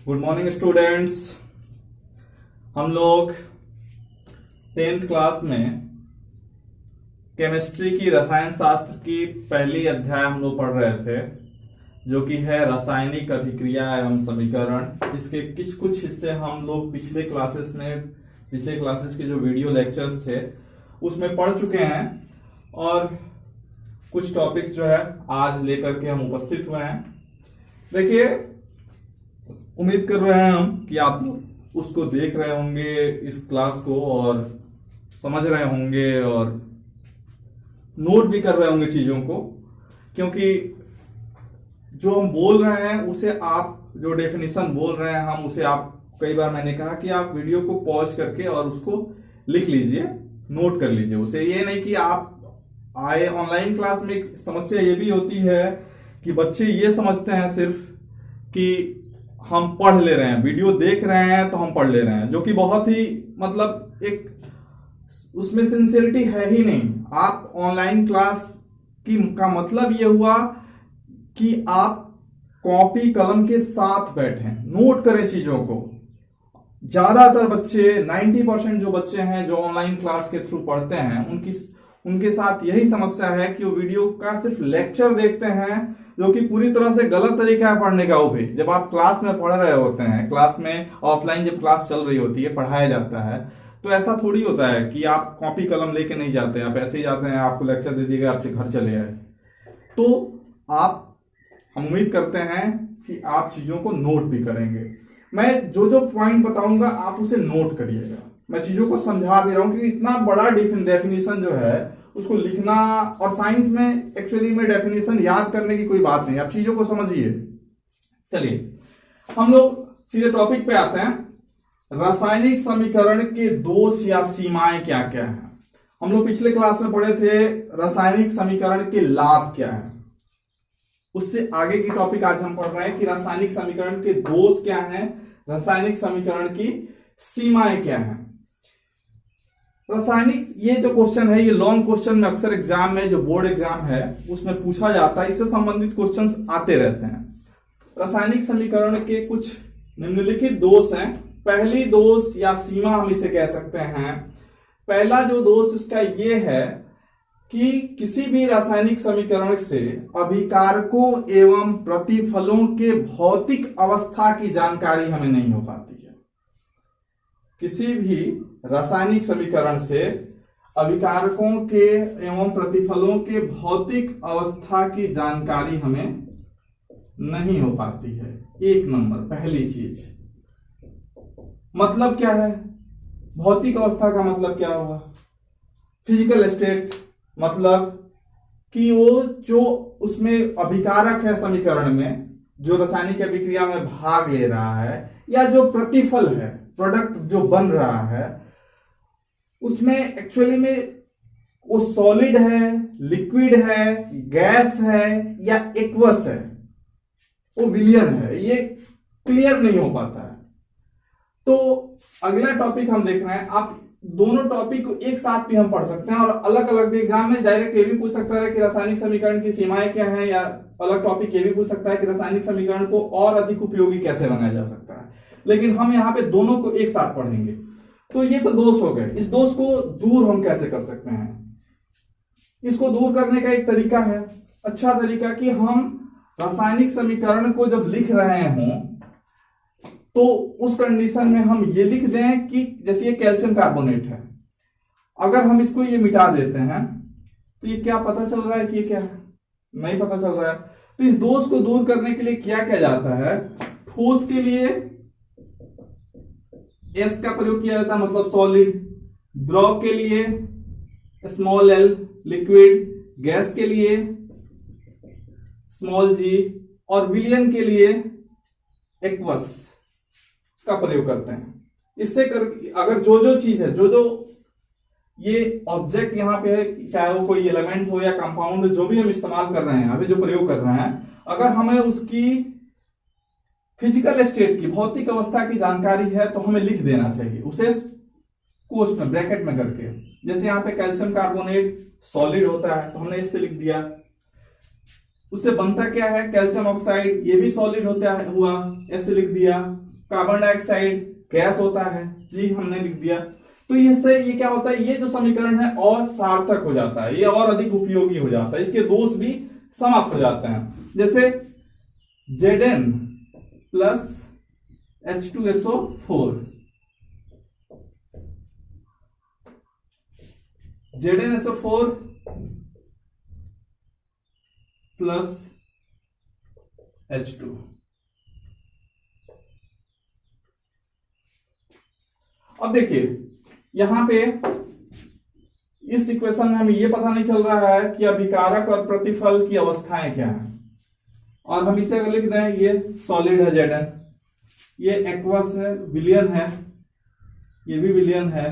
Good morning students. हम लोग 10th class में केमिस्ट्री की रसायन शास्त्र की पहली अध्याय हम लोग पढ़ रहे थे, जो कि है रासायनिक अभिक्रिया एवं समीकरण। इसके कुछ हिस्से हम लोग पिछले क्लासेस के जो वीडियो लेक्चर्स थे उसमें पढ़ चुके हैं, और कुछ टॉपिक्स जो है आज लेकर के हम उपस्थित हुए हैं। देखिए, उम्मीद कर रहे हैं हम कि आप उसको देख रहे होंगे इस क्लास को, और समझ रहे होंगे और नोट भी कर रहे होंगे चीजों को, क्योंकि जो हम बोल रहे हैं उसे आप जो डेफिनेशन बोल रहे हैं हम उसे आप, कई बार मैंने कहा कि आप वीडियो को पॉज करके और उसको लिख लीजिए, नोट कर लीजिए उसे। ये नहीं कि आप आए ऑनलाइन क्लास में। एक समस्या ये भी होती है कि बच्चे ये समझते हैं सिर्फ कि हम पढ़ ले रहे हैं, वीडियो देख रहे हैं तो हम पढ़ ले रहे हैं, जो कि बहुत ही मतलब एक उसमें सिंसियरिटी है ही नहीं। आप ऑनलाइन क्लास का मतलब ये हुआ कि आप कॉपी कलम के साथ बैठें, नोट करें चीजों को। ज्यादातर बच्चे 90% जो बच्चे हैं जो ऑनलाइन क्लास के थ्रू पढ़ते हैं उनके साथ यही समस्या है कि वो वीडियो का सिर्फ लेक्चर देखते हैं, जो कि पूरी तरह से गलत तरीका है पढ़ने का। वो भी जब आप क्लास में पढ़ रहे होते हैं, क्लास में ऑफलाइन जब क्लास चल रही होती है, पढ़ाया जाता है, तो ऐसा थोड़ी होता है कि आप कॉपी कलम लेके नहीं जाते हैं, आप ऐसे ही जाते हैं, आपको लेक्चर दे दिया गया, आपसे घर चले आए। तो हम उम्मीद करते हैं कि आप चीजों को नोट भी करेंगे। मैं जो जो पॉइंट बताऊंगा आप उसे नोट करिएगा। मैं चीजों को समझा भी रहा हूं कि इतना बड़ा डेफिनेशन जो है उसको लिखना, और साइंस में एक्चुअली में डेफिनेशन याद करने की कोई बात नहीं, आप चीजों को समझिए। चलिए हम लोग सीधे टॉपिक पे आते हैं। रासायनिक समीकरण के दोष या सीमाएं क्या क्या हैं। हम लोग पिछले क्लास में पढ़े थे रासायनिक समीकरण के लाभ क्या है। उससे आगे की टॉपिक आज हम पढ़ रहे हैं कि रासायनिक समीकरण के दोष क्या हैं, रासायनिक समीकरण की सीमाएं क्या हैं। रासायनिक, ये जो क्वेश्चन है ये लॉन्ग क्वेश्चन में अक्सर एग्जाम में, जो बोर्ड एग्जाम है उसमें पूछा जाता है, इससे संबंधित क्वेश्चंस आते रहते हैं। रासायनिक समीकरण के कुछ निम्नलिखित दोष हैं। पहली दोष या सीमा हम इसे कह सकते हैं। पहला जो दोष उसका ये है कि किसी भी रासायनिक समीकरण से अभिकारकों एवं प्रतिफलों के भौतिक अवस्था की जानकारी हमें नहीं हो पाती है। किसी भी रासायनिक समीकरण से अभिकारकों के एवं प्रतिफलों के भौतिक अवस्था की जानकारी हमें नहीं हो पाती है। एक नंबर पहली चीज। मतलब क्या है भौतिक अवस्था का? मतलब क्या हुआ? फिजिकल स्टेट, मतलब कि वो जो उसमें अभिकारक है समीकरण में, जो रासायनिक अभिक्रिया में भाग ले रहा है, या जो प्रतिफल है, प्रोडक्ट जो बन रहा है, उसमें एक्चुअली में वो सॉलिड है, लिक्विड है, गैस है या एक्वस है, वो विलियन है, ये क्लियर नहीं हो पाता है। तो अगला टॉपिक हम देख रहे हैं। आप दोनों टॉपिक को एक साथ भी हम पढ़ सकते हैं, और अलग अलग भी एग्जाम में डायरेक्ट ये भी पूछ सकता है कि रासायनिक समीकरण की सीमाएं क्या हैं, या अलग टॉपिक ये भी पूछ सकता है कि रासायनिक समीकरण को और अधिक उपयोगी कैसे बनाया जा सकता है। लेकिन हम यहाँ पे दोनों को एक साथ पढ़ेंगे। तो ये तो दोष हो गए। इस दोष को दूर हम कैसे कर सकते हैं? इसको दूर करने का एक तरीका है, अच्छा तरीका, कि हम रासायनिक समीकरण को जब लिख रहे हों तो उस कंडीशन में हम ये लिख दें कि जैसे ये कैल्शियम कार्बोनेट है, अगर हम इसको ये मिटा देते हैं तो ये क्या पता चल रहा है कि ये क्या है? नहीं पता चल रहा है। तो इस दोष को दूर करने के लिए क्या किया जाता है? ठोस के लिए S का प्रयोग किया जाता है, मतलब सॉलिड। द्रव के लिए स्मॉल l, लिक्विड। गैस के लिए स्मॉल g, और विलियन के लिए एक्वस का प्रयोग करते हैं। इससे अगर जो चीज है, जो ये ऑब्जेक्ट यहां पे है, चाहे वो कोई एलिमेंट हो या कंपाउंड, जो भी हम इस्तेमाल कर रहे हैं, अभी जो प्रयोग कर रहे हैं, अगर हमें उसकी फिजिकल स्टेट की, भौतिक अवस्था की जानकारी है तो हमें लिख देना चाहिए उसे कोष्ठ में, ब्रैकेट में करके। जैसे यहाँ पे कैल्शियम कार्बोनेट सॉलिड होता है तो हमने इससे लिख दिया। उससे बनता क्या है? कैल्शियम ऑक्साइड, ये भी सॉलिड होता है, हुआ, ऐसे लिख दिया। कार्बन डाइऑक्साइड गैस होता है, जी हमने लिख दिया। तो इससे ये क्या होता है, ये जो समीकरण है और सार्थक हो जाता है, ये और अधिक उपयोगी हो जाता है, इसके दोष भी समाप्त हो जाते हैं। जैसे Zn plus H2SO4, ZnSO4 plus H2। अब देखिए यहां पे इस इक्वेशन में हमें यह पता नहीं चल रहा है कि अभिकारक और प्रतिफल की अवस्थाएं क्या हैं, और हम इसे अगर लिख दें, ये सॉलिड है Zn, ये एक्वस है, विलियन है, ये भी विलियन है,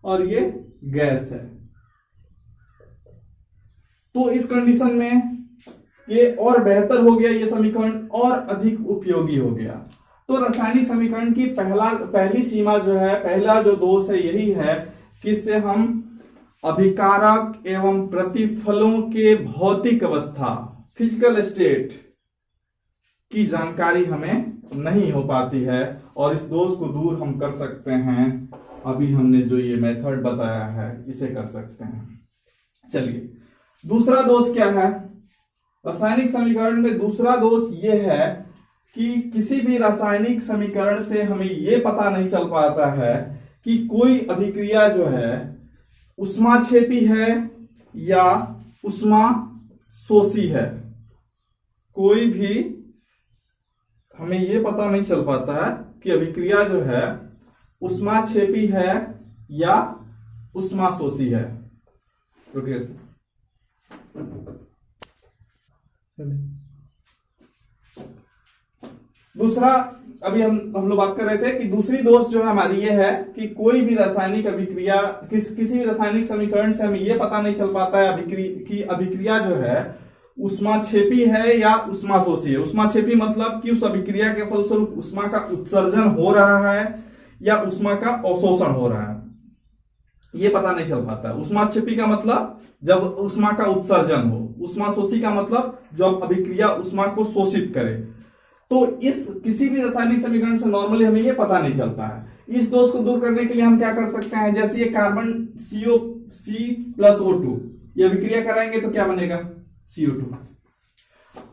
और ये गैस है। तो इस कंडीशन में ये और बेहतर हो गया, ये समीकरण और अधिक उपयोगी हो गया। तो रासायनिक समीकरण की पहली सीमा जो है, पहला जो दोष है यही है कि इससे हम अभिकारक एवं प्रतिफलों के भौतिक अवस्था, फिजिकल स्टेट की जानकारी हमें नहीं हो पाती है, और इस दोष को दूर हम कर सकते हैं। अभी हमने जो ये मेथड बताया है इसे कर सकते हैं। चलिए दूसरा दोष क्या है, रासायनिक समीकरण में दूसरा दोष ये है कि किसी भी रासायनिक समीकरण से हमें यह पता नहीं चल पाता है कि कोई अभिक्रिया जो है उष्माक्षेपी है या उष्मा शोषी है। कोई भी हमें यह पता नहीं चल पाता है कि अभिक्रिया जो है उष्माक्षेपी है या उष्मा शोषी है। ओके, दूसरा अभी हम लोग बात कर रहे थे कि दूसरी दोष जो है हमारी ये है कि कोई भी रासायनिक अभिक्रिया, किसी भी रासायनिक समीकरण से हमें यह पता नहीं चल पाता है कि अभिक्रिया जो है उष्माक्षेपी है या उष्माशोषी है। उष्माक्षेपी मतलब कि उस अभिक्रिया के फलस्वरूप उष्मा का उत्सर्जन हो रहा है या उष्मा का अवशोषण हो रहा है, ये पता नहीं चल पाता है। उष्माक्षेपी का मतलब जब उष्मा का उत्सर्जन हो, उष्माशोषी का मतलब जब अभिक्रिया उष्मा को शोषित करे। तो इस किसी भी रासायनिक समीकरण से नॉर्मली हमें यह पता नहीं चलता है। इस दोष को दूर करने के लिए हम क्या कर सकते हैं, जैसे ये कार्बन COC प्लस O2 ये अभिक्रिया कराएंगे तो क्या बनेगा, CO2।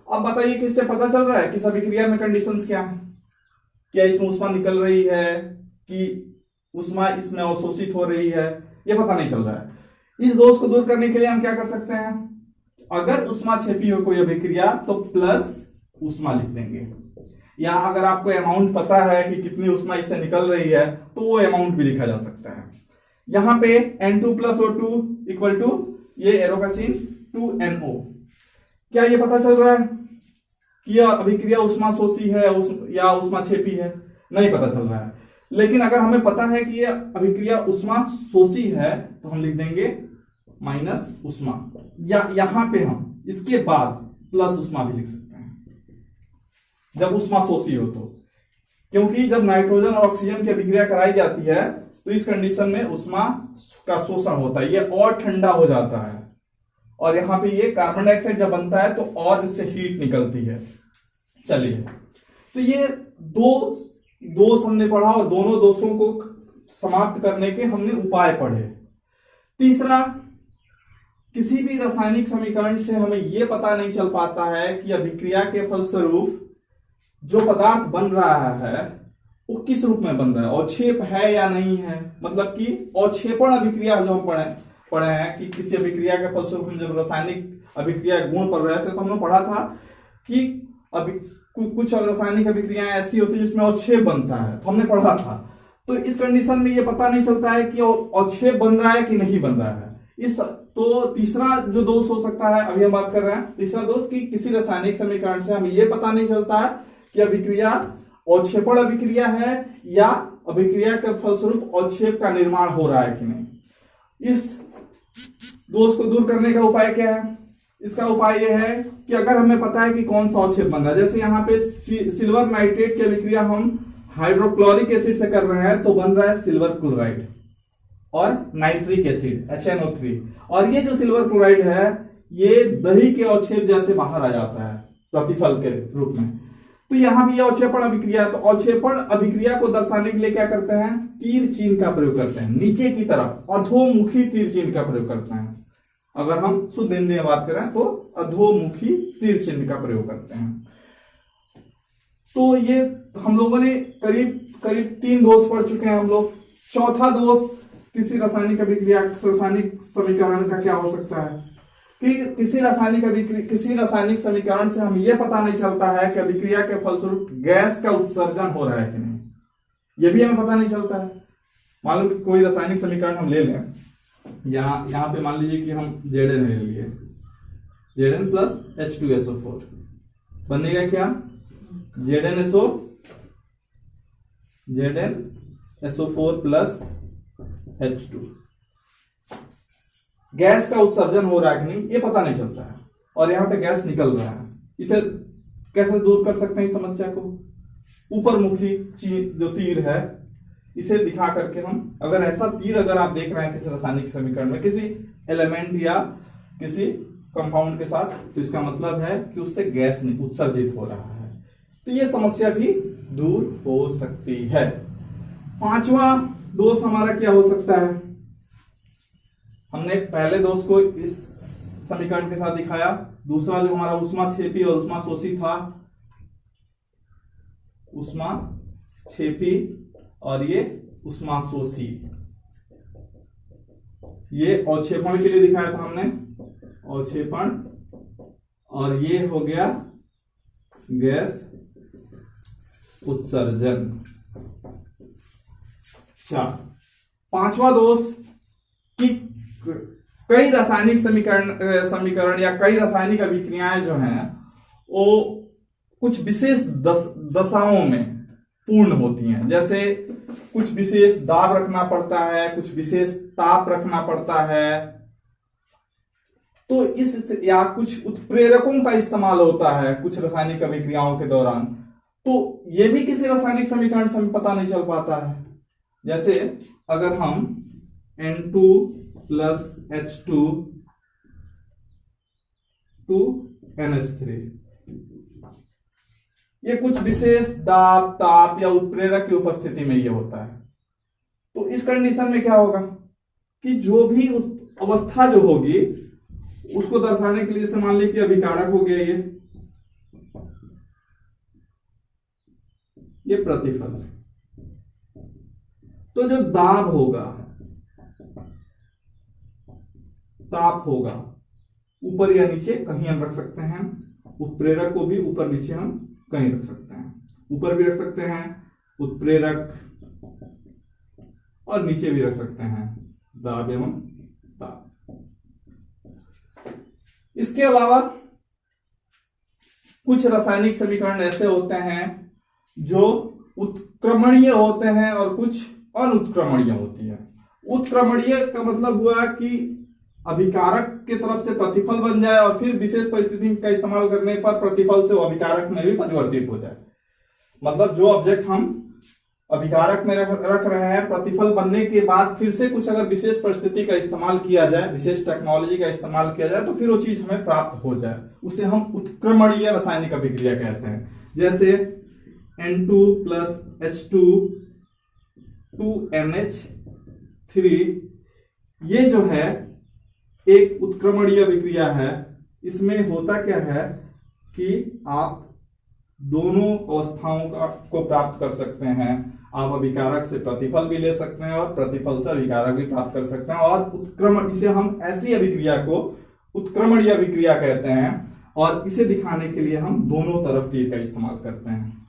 अब बताइए कि इससे पता चल रहा है कि इस अभिक्रिया में कंडीशंस क्या है, क्या इसमें उष्मा निकल रही है कि उष्मा इसमें अवशोषित हो रही है, ये पता नहीं चल रहा है। इस दोष को दूर करने के लिए हम क्या कर सकते हैं, अगर उष्माक्षेपी हो कोई अभिक्रिया तो प्लस उष्मा लिख देंगे, या अगर आपको अमाउंट पता है कि कितनी उष्मा इससे निकल रही है तो वो अमाउंट भी लिखा जा सकता है। यहां पे N2 plus O2 equal to ये एरो का चिन्ह 2NO। क्या ये पता चल रहा है कि यह अभिक्रिया उष्मा शोषी है या उष्माक्षेपी है, नहीं पता चल रहा है। लेकिन अगर हमें पता है कि यह अभिक्रिया उष्मा शोषी है तो हम लिख देंगे माइनस उष्मा, या यहां पे हम इसके बाद प्लस उष्मा भी लिख सकते हैं जब उष्मा शोषी हो तो, क्योंकि जब नाइट्रोजन और ऑक्सीजन की अभिक्रिया कराई जाती है तो इस कंडीशन में उष्मा का शोषण होता है, ये और ठंडा हो जाता है, और यहां पे ये कार्बन डाइऑक्साइड जब बनता है तो और इससे हीट निकलती है। चलिए, तो ये दो दोष हमने पढ़ा और दोनों दोषों को समाप्त करने के हमने उपाय पढ़े। तीसरा, किसी भी रासायनिक समीकरण से हमें यह पता नहीं चल पाता है कि अभिक्रिया के फलस्वरूप जो पदार्थ बन रहा है वो किस रूप में बन रहा है, अवक्षेप है या नहीं है। मतलब कि अवक्षेपण अभिक्रिया जो हम पढ़े हैं कि किसी अभिक्रिया के फलस्वरूप हम जब रासायनिक अभिक्रिया गुण पढ़ रहे थे तो हमने पढ़ा था कि कुछ रासायनिक अभिक्रियाएं ऐसी होती है जिसमें अवक्षेप बनता है, तो हमने पढ़ा था। तो इस कंडीशन में ये पता नहीं चलता है कि अवक्षेप बन रहा है कि नहीं बन रहा है। तो तीसरा जो दोष हो सकता है, अभी हम बात कर रहे हैं तीसरा दोष, कि किसी रासायनिक समीकरण से हमें यह पता नहीं चलता है कि अभिक्रिया अवक्षेपण अभिक्रिया है या अभिक्रिया के फलस्वरूप अवक्षेप का निर्माण हो रहा है कि नहीं। इस दोष को दूर करने का उपाय क्या है, इसका उपाय यह है कि अगर हमें पता है कि कौन सा अवक्षेप बन रहा है, जैसे यहाँ पे सिल्वर नाइट्रेट की अभिक्रिया हम हाइड्रोक्लोरिक एसिड से कर रहे हैं तो बन रहा है सिल्वर क्लोराइड और नाइट्रिक एसिड HNO3, और ये जो सिल्वर क्लोराइड है ये दही के अवक्षेप जैसे बाहर आ जाता है प्रतिफल के रूप में। तो यहां भी अवक्षेपण अभिक्रिया है, तो अवक्षेपण अभिक्रिया को दर्शाने के लिए क्या करते हैं, तीर चिन्ह का प्रयोग करते हैं, नीचे की तरफ अधोमुखी तीर चिन्ह का प्रयोग करते हैं। अगर हम शुद्ध हिंदी में बात करें तो अधोमुखी तीर चिन्ह का प्रयोग करते हैं। तो ये हम लोगों ने करीब करीब 3 दोष पढ़ चुके हैं हम लोग। चौथा दोष किसी रासायनिक अभिक्रिया, रासायनिक समीकरण का क्या हो सकता है कि किसी रासायनिक समीकरण से हम ये पता नहीं चलता है कि अभिक्रिया के फलस्वरूप गैस का उत्सर्जन हो रहा है कि नहीं, ये भी हमें पता नहीं चलता है। मान लो कि कोई रासायनिक समीकरण हम ले लें, यहां पे मान लीजिए कि हम Zn ले लिए, Zn प्लस H2SO4 बनेगा क्या, ZnSO4 प्लस H2। गैस का उत्सर्जन हो रहा है कि नहीं ये पता नहीं चलता है, और यहां पे गैस निकल रहा है। इसे कैसे दूर कर सकते हैं इस समस्या को, ऊपर मुखी जो तीर है इसे दिखा करके हम, अगर ऐसा तीर अगर आप देख रहे हैं किसी रासायनिक समीकरण में किसी एलिमेंट या किसी कंपाउंड के साथ, तो इसका मतलब है कि उससे गैस उत्सर्जित हो रहा है, तो ये समस्या भी दूर हो सकती है। पांचवा दोष हमारा क्या हो सकता है, हमने पहले दोष को इस समीकरण के साथ दिखाया, दूसरा जो हमारा ऊष्माक्षेपी और ऊष्माशोषी था, ऊष्माक्षेपी और ये ऊष्माशोषी, ये अवक्षेपण के लिए दिखाया था हमने, अवक्षेपण, और ये हो गया गैस उत्सर्जन। अच्छा, पांचवा दोष कि कई रासायनिक समीकरण या कई रासायनिक अभिक्रियाएं जो हैं वो कुछ विशेष दशाओं में पूर्ण होती हैं, जैसे कुछ विशेष दाब रखना पड़ता है, कुछ विशेष ताप रखना पड़ता है, तो या कुछ उत्प्रेरकों का इस्तेमाल होता है कुछ रासायनिक अभिक्रियाओं के दौरान, तो ये भी किसी रासायनिक समीकरण से पता नहीं चल पाता है। जैसे अगर हम N2 plus H2 to NH3, ये कुछ विशेष दाब, ताप या उत्प्रेरक की उपस्थिति में ये होता है, तो इस कंडीशन में क्या होगा कि जो भी अवस्था जो होगी उसको दर्शाने के लिए, जैसे मान लीजिए कि अभिकारक हो गया ये प्रतिफल है, तो जो दाब होगा, ताप होगा, ऊपर या नीचे कहीं हम रख सकते हैं, उत्प्रेरक को भी ऊपर नीचे हम कहीं रख सकते हैं, ऊपर भी रख सकते हैं उत्प्रेरक और नीचे भी रख सकते हैं दाब एवं ताप। इसके अलावा कुछ रासायनिक समीकरण ऐसे होते हैं जो उत्क्रमणीय होते हैं और कुछ अनुत्क्रमणीय होती है। उत्क्रमणीय का मतलब हुआ कि अभिकारक की तरफ से प्रतिफल बन जाए और फिर विशेष परिस्थिति का इस्तेमाल करने पर प्रतिफल से वो अभिकारक में भी परिवर्तित हो जाए। मतलब जो ऑब्जेक्ट हम अभिकारक में रख रहे हैं, प्रतिफल बनने के बाद फिर से कुछ अगर विशेष परिस्थिति का इस्तेमाल किया जाए, विशेष टेक्नोलॉजी का इस्तेमाल किया जाए, तो फिर वो चीज हमें प्राप्त हो जाए, उसे हम उत्क्रमणीय रासायनिक अभिक्रिया कहते हैं। जैसे N2 plus H2 to NH3, ये जो है एक उत्क्रमणीय अभिक्रिया है। इसमें होता क्या है कि आप दोनों अवस्थाओं को प्राप्त कर सकते हैं। आप अभिकारक से प्रतिफल भी ले सकते हैं और प्रतिफल से अभिकारक भी प्राप्त कर सकते हैं, और उत्क्रमण, इसे हम ऐसी अभिक्रिया को उत्क्रमणीय अभिक्रिया कहते हैं, और इसे दिखाने के लिए हम दोनों तरफ तीर का इस्तेमाल करते हैं।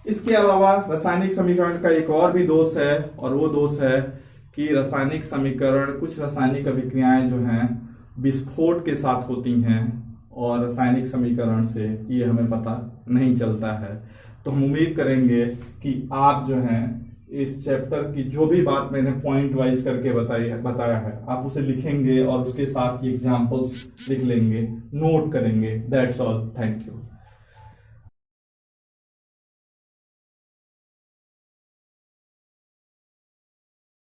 इसके अलावा रासायनिक समीकरण का एक और भी दोष है, और वो दोष है कि रासायनिक समीकरण, कुछ रासायनिक अभिक्रियाएं जो हैं विस्फोट के साथ होती हैं, और रासायनिक समीकरण से ये हमें पता नहीं चलता है। तो हम उम्मीद करेंगे कि आप जो हैं इस चैप्टर की जो भी बात मैंने पॉइंट वाइज करके बताया है, आप उसे लिखेंगे और उसके साथ ही एग्जाम्पल्स लिख लेंगे, नोट करेंगे। That's all, thank you.